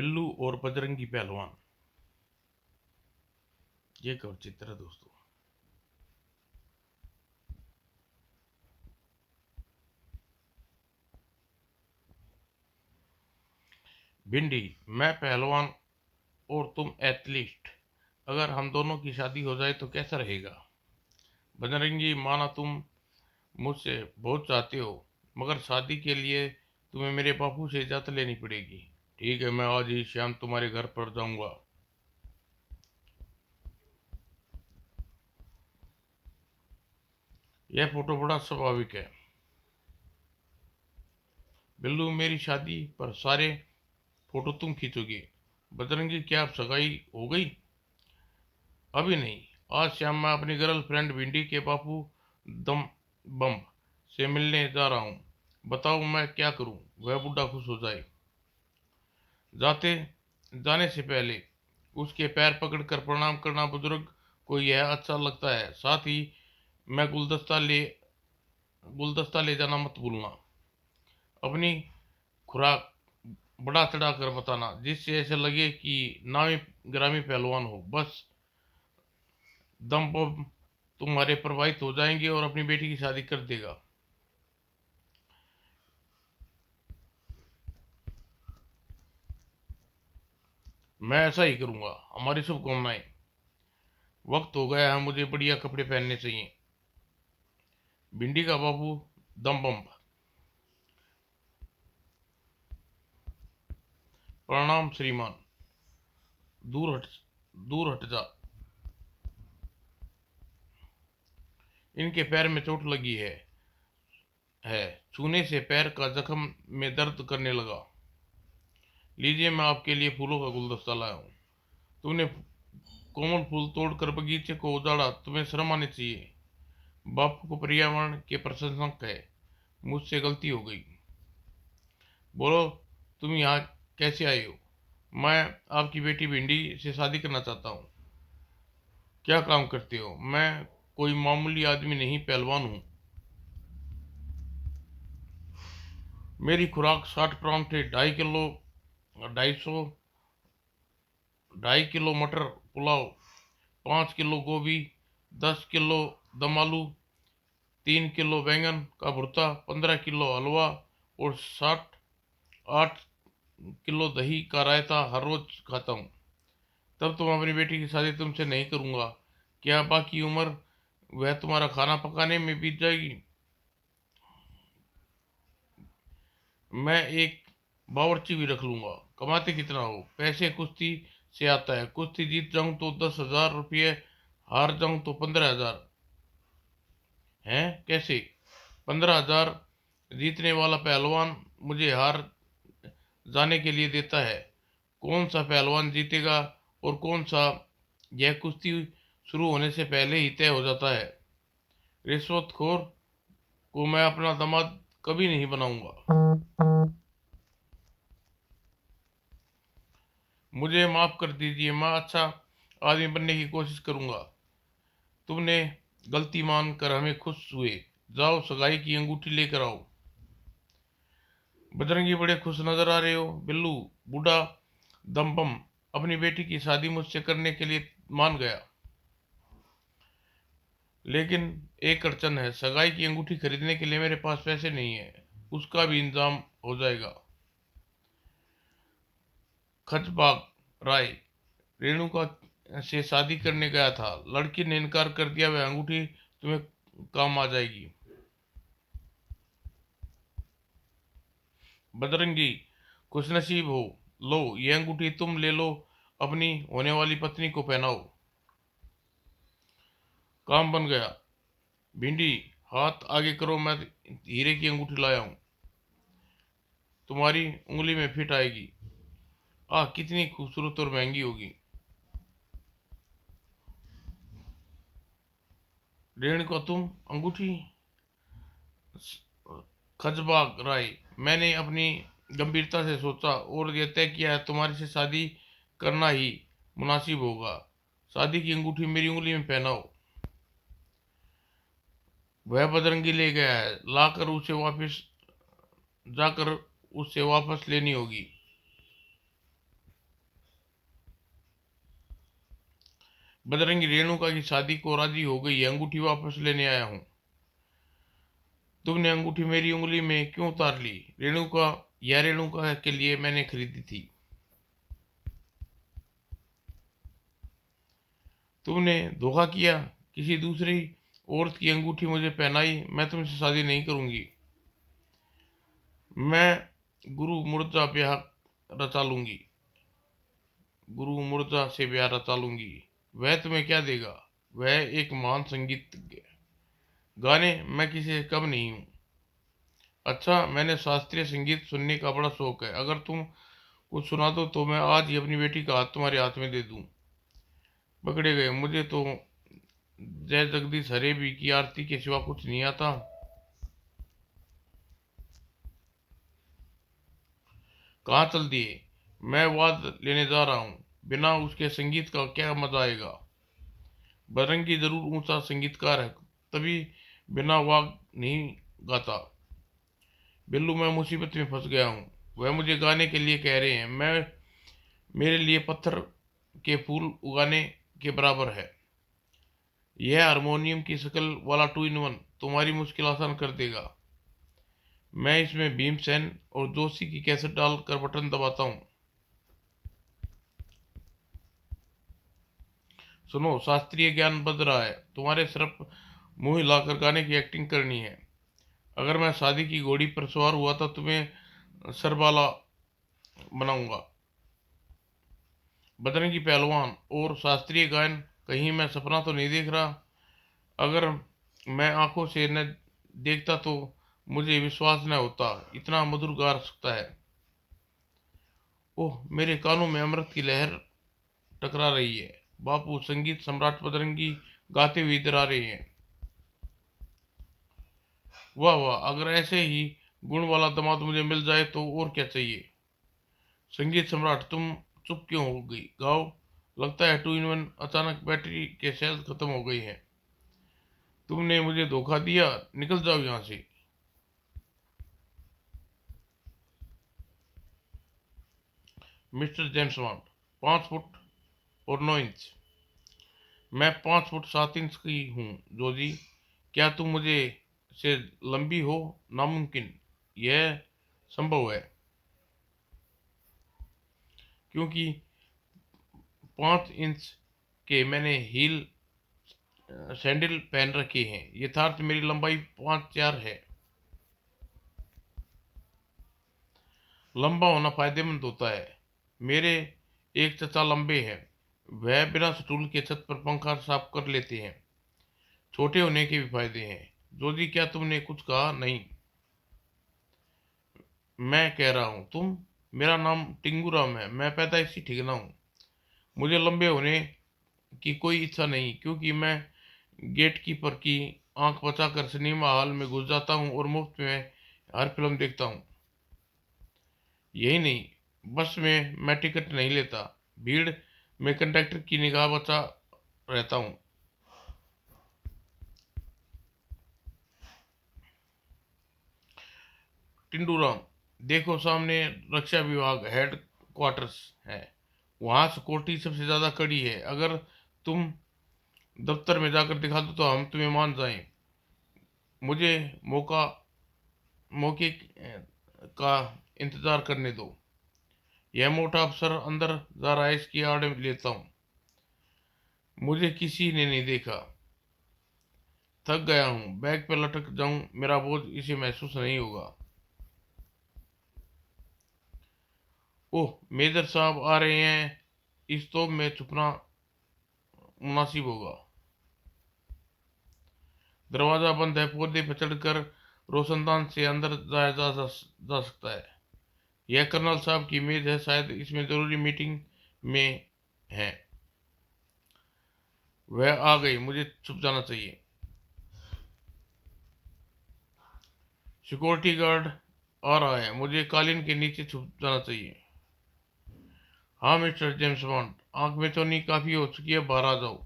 बिल्लू और बजरंगी पहलवान। ये कब चित्र है दोस्तों। भिंडी, मैं पहलवान और तुम एथलीट, अगर हम दोनों की शादी हो जाए तो कैसा रहेगा। बजरंगी, माना तुम मुझसे बहुत चाहते हो, मगर शादी के लिए तुम्हें मेरे बापू से इजाजत लेनी पड़ेगी। ठीक है, मैं आज ही शाम तुम्हारे घर पर जाऊंगा। यह फोटो बड़ा स्वाभाविक है। बिल्लू, मेरी शादी पर सारे फोटो तुम खींचोगे। बजरंगी, क्या अब सगाई हो गई। अभी नहीं, आज शाम मैं अपनी गर्लफ्रेंड भिंडी के बापू दम बम से मिलने जा रहा हूँ। बताओ मैं क्या करूँ, वह बुढ़ा खुश हो जाए। जाते जाने से पहले उसके पैर पकड़कर प्रणाम करना बुजुर्ग को यह अच्छा लगता है। साथ ही मैं गुलदस्ता ले जाना मत भूलना। अपनी खुराक बड़ा चढ़ा कर बताना, जिससे ऐसे लगे कि नामी ग्रामी पहलवान हो। बस दम बम तुम्हारे प्रभावित हो जाएंगे और अपनी बेटी की शादी कर देगा। मैं ऐसा ही करूंगा। हमारी शुभकामनाएं। वक्त हो गया है, मुझे बढ़िया कपड़े पहनने चाहिए। भिंडी का बाबू दम बम, प्रणाम श्रीमान। दूर हट, दूर हट जा। इनके पैर में चोट लगी है। छूने से पैर का जख्म में दर्द करने लगा। लीजिए, मैं आपके लिए फूलों का गुलदस्ता लाया हूँ। तूने कोमल फूल तोड़कर बगीचे को उजाड़ा, तुम्हें शर्म आनी चाहिए। बापू को पर्यावरण के प्रशंसक है, मुझसे गलती हो गई। बोलो, तुम यहाँ कैसे आई हो। मैं आपकी बेटी भिंडी से शादी करना चाहता हूँ। क्या काम करते हो। मैं कोई मामूली आदमी नहीं, पहलवान हूँ। मेरी खुराक 60 पाउंड थे। 2.5 किलो, 250, 2.5 किलो मटर पुलाव, 5 किलो गोभी, 10 किलो दम आलू, 3 किलो बैंगन का भुर्ता, 15 किलो हलवा और 8 किलो दही का रायता हर रोज खाता हूँ। तब तुम अपनी बेटी की शादी तुमसे नहीं करूंगा। क्या बाकी उम्र वह तुम्हारा खाना पकाने में बीत जाएगी। मैं एक बावर्ची भी रख लूंगा। कमाते कितना हो। पैसे कुश्ती से आता है। कुश्ती जीत जाऊं तो 10,000 रुपये, हार जाऊं तो 15,000। हैं, कैसे। 15,000 जीतने वाला पहलवान मुझे हार जाने के लिए देता है। कौन सा पहलवान जीतेगा और कौन सा, यह कुश्ती शुरू होने से पहले ही तय हो जाता है। रिश्वतखोर को मैं अपना दामाद कभी नहीं बनाऊंगा। मुझे माफ कर दीजिए, मैं अच्छा आदमी बनने की कोशिश करूंगा। तुमने गलती मान कर हमें खुश हुए। जाओ, सगाई की अंगूठी लेकर आओ। बजरंगी, बड़े खुश नजर आ रहे हो। बिल्लू, बूढ़ा दमबम अपनी बेटी की शादी मुझसे करने के लिए मान गया, लेकिन एक अड़चन है। सगाई की अंगूठी खरीदने के लिए मेरे पास पैसे नहीं है। उसका भी इंतजाम हो जाएगा। खचबाग राय रेणुका से शादी करने गया था, लड़की ने इनकार कर दिया। वह अंगूठी तुम्हें काम आ जाएगी। बजरंगी, खुशनसीब हो। लो, यह अंगूठी तुम ले लो, अपनी होने वाली पत्नी को पहनाओ। काम बन गया। भिंडी, हाथ आगे करो, मैं हीरे की अंगूठी लाया हूं, तुम्हारी उंगली में फिट आएगी। आह, कितनी खूबसूरत और महंगी होगी। रेणुका, तुम अंगूठी। खजबाग राय, मैंने अपनी गंभीरता से सोचा और यह तय किया है, तुम्हारे से शादी करना ही मुनासिब होगा। शादी की अंगूठी मेरी उंगली में पहनाओ। वह बजरंगी ले गया है, लाकर उसे वापस जाकर उससे वापस लेनी होगी। बजरंगी, रेणुका की शादी को राजी हो गई है, अंगूठी वापस लेने आया हूँ। तुमने अंगूठी मेरी उंगली में क्यों उतार ली? रेणुका, यह रेणुका के लिए मैंने खरीदी थी। तुमने धोखा किया, किसी दूसरी औरत की अंगूठी मुझे पहनाई। मैं तुमसे शादी नहीं करूंगी। मैं गुरु मुर्जा ब्याह रचा लूंगी, गुरु मुर्जा से ब्याह रचा लूंगी। वह तुम्हें क्या देगा? वह एक महान संगीतज्ञ। गाने मैं किसी से कम नहीं हूँ। अच्छा, मैंने शास्त्रीय संगीत सुनने का बड़ा शौक है। अगर तुम कुछ सुना दो तो मैं आज ही अपनी बेटी का हाथ तुम्हारे हाथ में दे दूं। पकड़े गए, मुझे तो जय जगदीश हरे भी की आरती के सिवा कुछ नहीं आता। कहाँ चल दिए? मैं वाद लेने जा रहा हूँ। बिना उसके संगीत का क्या मजा आएगा? बजरंगी जरूर ऊंचा संगीतकार है, तभी बिना वाग नहीं गाता। बिल्लू, मैं मुसीबत में फंस गया हूँ। वह मुझे गाने के लिए कह रहे हैं, मैं मेरे लिए पत्थर के फूल उगाने के बराबर है। यह हारमोनियम की शक्ल वाला 2 in 1 तुम्हारी मुश्किल आसान कर देगा। मैं इसमें भीमसेन और जोशी की कैसेट डालकर बटन दबाता हूँ। सुनो, शास्त्रीय ज्ञान बज रहा है। तुम्हारे सिर्फ मुंह हिलाकर गाने की एक्टिंग करनी है। अगर मैं शादी की घोड़ी पर सवार हुआ तो तुम्हें सरबाला बनाऊंगा। बजरंगी पहलवान, और शास्त्रीय गायन, कहीं मैं सपना तो नहीं देख रहा? अगर मैं आंखों से न देखता तो मुझे विश्वास न होता, इतना मधुर गा सकता है। ओह, मेरे कानों में अमृत की लहर टकरा रही है। बापू, संगीत सम्राट बजरंगी गाते हुए इधर आ रहे हैं। वाह वाह, अगर ऐसे ही गुण वाला दामाद मुझे मिल जाए तो और क्या चाहिए। संगीत सम्राट, तुम चुप क्यों हो गई? गाओ। लगता है 2 in 1 अचानक बैटरी के सेल खत्म हो गई हैं। तुमने मुझे धोखा दिया, निकल जाओ यहाँ से। मिस्टर जेम्स बॉन्ड, 5 फुट और 9 इंच। मैं 5 फुट 7 इंच की हूँ जोजी। क्या तुम मुझे से लंबी हो? नामुमकिन। यह संभव है क्योंकि 5 इंच के मैंने हील सैंडल पहन रखे हैं। यथार्थ मेरी लंबाई 5'4" है। लंबा होना फायदेमंद होता है। मेरे एक चचा लंबे हैं। वह बिना स्टूल के छत पर पंखा साफ कर लेते हैं। छोटे होने के भी फायदे हैं। जोजी, क्या तुमने कुछ कहा? नहीं, मैं कह रहा हूँ तुम। मेरा नाम टिंगूराम है। मैं पैदाइशी ठिगना हूँ। मुझे लंबे होने की कोई इच्छा नहीं, क्योंकि मैं गेटकीपर की आंख बचाकर सिनेमा हॉल में घुस जाता हूँ और मुफ्त में हर फिल्म देखता हूँ। यही नहीं, बस में मैं टिकट नहीं लेता। भीड़ में कंडक्टर की निगाह बचा रहता हूँ। टिंडूराम, देखो सामने रक्षा विभाग हेड क्वार्टर्स है। वहाँ सिक्योरिटी सबसे ज़्यादा कड़ी है। अगर तुम दफ्तर में जाकर दिखा दो तो हम तुम्हें मान जाएं। मुझे मौका मौके का इंतज़ार करने दो। यह मोटा अफसर अंदर जा रहा है, इसकी आड़ लेता हूँ। मुझे किसी ने नहीं देखा। थक गया हूँ, बैग पे लटक जाऊं, मेरा बोझ इसे महसूस नहीं होगा। ओह, मेजर साहब आ रहे हैं। इस तोप में छुपना मुनासिब होगा। दरवाजा बंद है। पौधे पर चढ़कर रोशनदान से अंदर जाया जा सकता है। यह कर्नल साहब की मेज है, शायद इसमें जरूरी मीटिंग में है। वह आ गई, मुझे छुप जाना चाहिए। सिक्योरिटी गार्ड आ रहा है, मुझे कालीन के नीचे छुप जाना चाहिए। हाँ मिस्टर जेम्स बॉन्ड, आंख में चोनी काफी हो चुकी है, बाहर आ जाओ।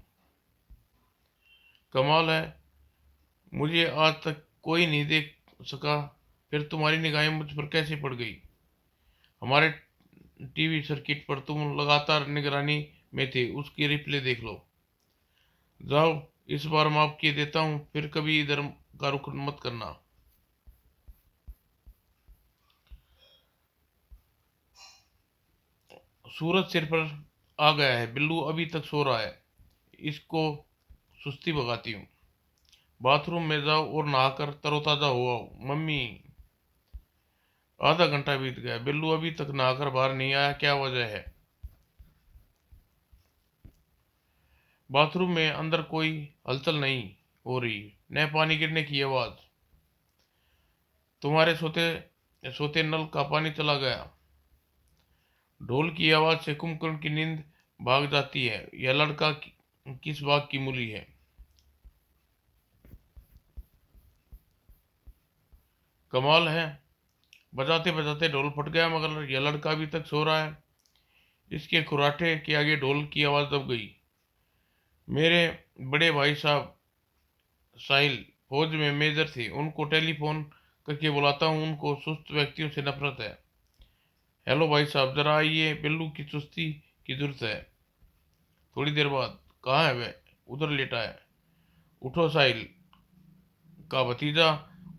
कमाल है, मुझे आज तक कोई नहीं देख सका, फिर तुम्हारी निगाहें मुझ पर कैसे पड़ गई? हमारे टीवी सर्किट पर तुम लगातार निगरानी में थे, उसकी रिप्ले देख लो। जाओ, इस बार माफ किए देता हूं, फिर कभी इधर का रुख मत करना। सूरज सिर पर आ गया है, बिल्लू अभी तक सो रहा है, इसको सुस्ती भगाती हूँ। बाथरूम में जाओ और नहाकर तरोताजा हो आओ। मम्मी। आधा घंटा बीत गया, बिल्लू अभी तक नहाकर बाहर नहीं आया, क्या वजह है? बाथरूम में अंदर कोई हलचल नहीं हो रही, न पानी गिरने की आवाज। तुम्हारे सोते सोते नल का पानी चला गया। ढोल की आवाज से कुंभकर्ण की नींद भाग जाती है। यह लड़का किस बाग की मूली है? कमाल है, बजाते बजाते ढोल फट गया, मगर यह लड़का अभी तक सो रहा है। इसके खुराटे के आगे ढोल की आवाज दब गई। मेरे बड़े भाई साहब साहिल फौज में मेजर थे, उनको टेलीफोन करके बुलाता हूँ, उनको सुस्त व्यक्तियों से नफरत है। हेलो भाई साहब, जरा आइए, बिल्लू की चुस्ती की जरूरत है। थोड़ी देर बाद, कहाँ है वह? उधर लेटा है। उठो साहिल का भतीजा,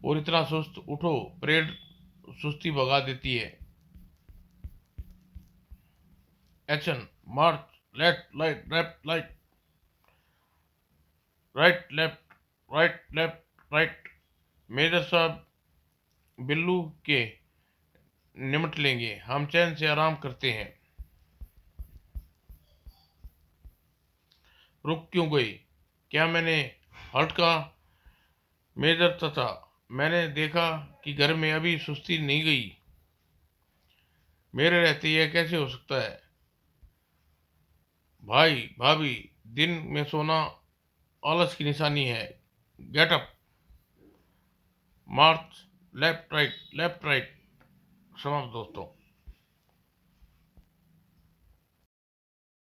और इतना सुस्त, उठो, परेड सुस्ती भगा देती है। Action, march, left right left right, right left, right left right. Major साहब बिल्लू के निमट लेंगे, हम चैन से आराम करते हैं। रुक क्यों गई? क्या मैंने हर्ट का? मेजर चाचा, मैंने देखा कि घर में अभी सुस्ती नहीं गई। मेरे रहते यह कैसे हो सकता है? भाई भाभी, दिन में सोना आलस की निशानी है। गेट अप, मार्च, लेफ्ट राइट लेफ्ट राइट। समाप्त दोस्तों।